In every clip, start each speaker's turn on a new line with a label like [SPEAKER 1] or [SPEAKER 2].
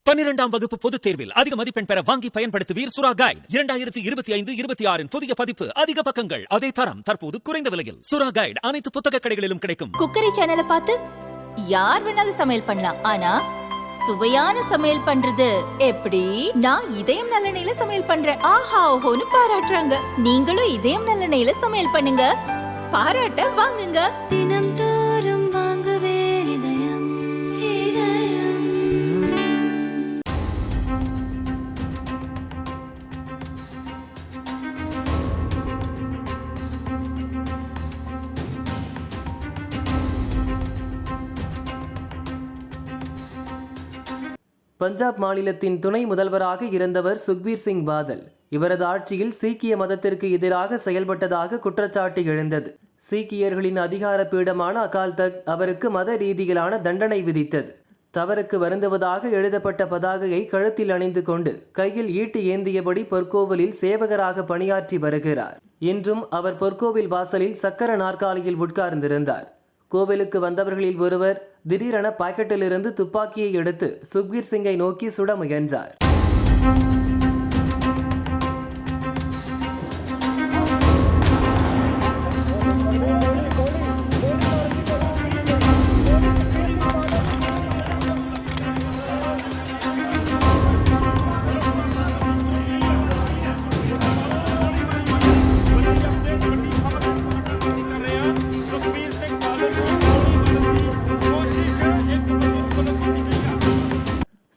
[SPEAKER 1] 12ஆம் வகுப்பு பொதுத் தேர்வில் அதிக மதிப்பெண் பெற வாங்கி பயன்படுத்துவீர் சுறா கைடு 2025-26 புதிய பதிப்பு. அதிக பக்கங்கள், அதே தரம், தற்போது குறைந்த விலையில். சுறா கைடு அனைத்து புத்தக கடைகளிலும் கிடைக்கும்.
[SPEAKER 2] குக்கரி சேனலை பார்த்து யார் வேணாலும் சமையல் பண்ணலாம். ஆனா சுவையான சமையல் பண்றது எப்படி? நான் இதயம் நல்லெண்ணெயில சமையல் பண்றேன். ஆஹா ஓஹோன்னு பாராட்டுறாங்க. நீங்களும் இதயம் நல்லெண்ணெயில சமையல் பண்ணுங்க, பாராட்ட வாங்குங்க.
[SPEAKER 3] தினம் தோறும் வாங்குவே இதயம் இதயம்.
[SPEAKER 4] பஞ்சாப் மாநிலத்தின் துணை முதல்வராக இருந்தவர் சுக்பீர் சிங் பாதல். இவரது ஆட்சியில் சீக்கிய மதத்திற்கு எதிராக செயல்பட்டதாக குற்றச்சாட்டு எழுந்தது. சீக்கியர்களின் அதிகார பீடமான அகால் தக்த் அவருக்கு மத ரீதியிலான தண்டனை விதித்தது. தவறுக்கு வருந்துவதாக எழுதப்பட்ட பதாகையை கழுத்தில் அணிந்து கொண்டு கையில் ஈட்டி ஏந்தியபடி பொற்கோவிலில் சேவகராக பணியாற்றி வருகிறார். இன்றும் அவர் பொற்கோவில் வாசலில் சக்கர நாற்காலியில் உட்கார்ந்திருந்தார். கோவிலுக்கு வந்தவர்களில் ஒருவர் திடீரென பாக்கெட்டிலிருந்து துப்பாக்கியை எடுத்து சுக்பீர் சிங்கை நோக்கி சுட முயன்றார்.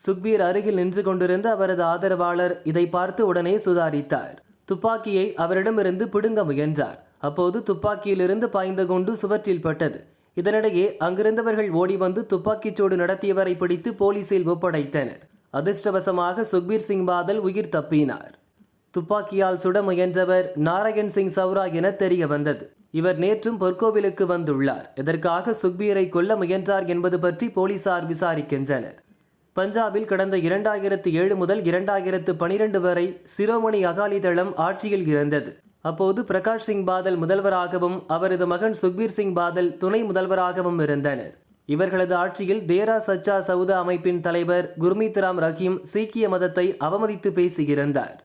[SPEAKER 4] சுக்பீர் அருகில் நின்று கொண்டிருந்த அவரது ஆதரவாளர் இதை பார்த்து உடனே சுதாரித்தார். துப்பாக்கியை அவரிடமிருந்து பிடுங்க முயன்றார். அப்போது துப்பாக்கியிலிருந்து பாய்ந்த குண்டு சுவற்றில் பட்டது. இதனிடையே அங்கிருந்தவர்கள் ஓடி வந்து துப்பாக்கிச்சூடு நடத்தியவரை பிடித்து போலீசில் ஒப்படைத்தனர். அதிர்ஷ்டவசமாக சுக்பீர் சிங் பாதல் உயிர் தப்பினார். துப்பாக்கியால் சுட முயன்றவர் நாராயண் சிங் சௌரா என தெரிய வந்தது. இவர் நேற்றும் பொற்கோவிலுக்கு வந்துள்ளார். இதற்காக சுக்பீரை கொல்ல முயன்றார் என்பது பற்றி போலீசார் விசாரிக்கின்றனர். பஞ்சாபில் கடந்த 2007 முதல் 2012 வரை சிரோமணி அகாலிதளம் ஆட்சியில் இருந்தது. அப்போது பிரகாஷ் சிங் பாதல் முதல்வராகவும் அவரது மகன் சுக்பீர் சிங் பாதல் துணை முதல்வராகவும் இருந்தனர். இவர்களது ஆட்சியில் தேரா சச்சா சவுதா அமைப்பின் தலைவர் குர்மீத் ராம் ரஹீம் சீக்கிய மதத்தை அவமதித்து பேசியிருந்தார்.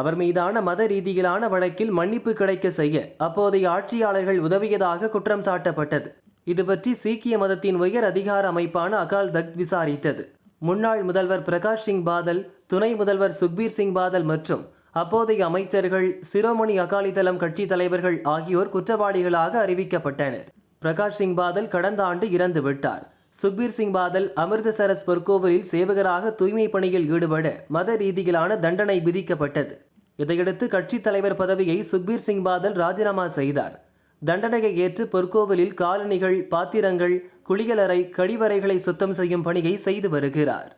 [SPEAKER 4] அவர் மீதான மத ரீதியிலான வழக்கில் மன்னிப்பு கிடைக்க செய்ய அப்போதைய ஆட்சியாளர்கள் உதவியதாக குற்றம் சாட்டப்பட்டது. இது பற்றி சீக்கிய மதத்தின் உயர் அதிகார அமைப்பான அகால் தக்த் விசாரித்தது. முன்னாள் முதல்வர் பிரகாஷ் சிங் பாதல், துணை முதல்வர் சுக்பீர் சிங் பாதல் மற்றும் அப்போதைய அமைச்சர்கள், சிரோமணி அகாலிதளம் கட்சி தலைவர்கள் ஆகியோர் குற்றவாளிகளாக அறிவிக்கப்பட்டனர். பிரகாஷ் சிங் பாதல் கடந்த ஆண்டு இறந்துவிட்டார். சுக்பீர் சிங் பாதல் அமிர்தசரஸ் பொற்கோவிலில் சேவகராக தூய்மை பணியில் ஈடுபட மத ரீதியிலான தண்டனை விதிக்கப்பட்டது. இதையடுத்து கட்சி தலைவர் பதவியை சுக்பீர் சிங் பாதல் ராஜினாமா செய்தார். தண்டனையை ஏற்று பொற்கோவிலில் காலணிகள், பாத்திரங்கள், குளியலறை, கழிவறைகளை சுத்தம் செய்யும் பணியை செய்து வருகிறார்.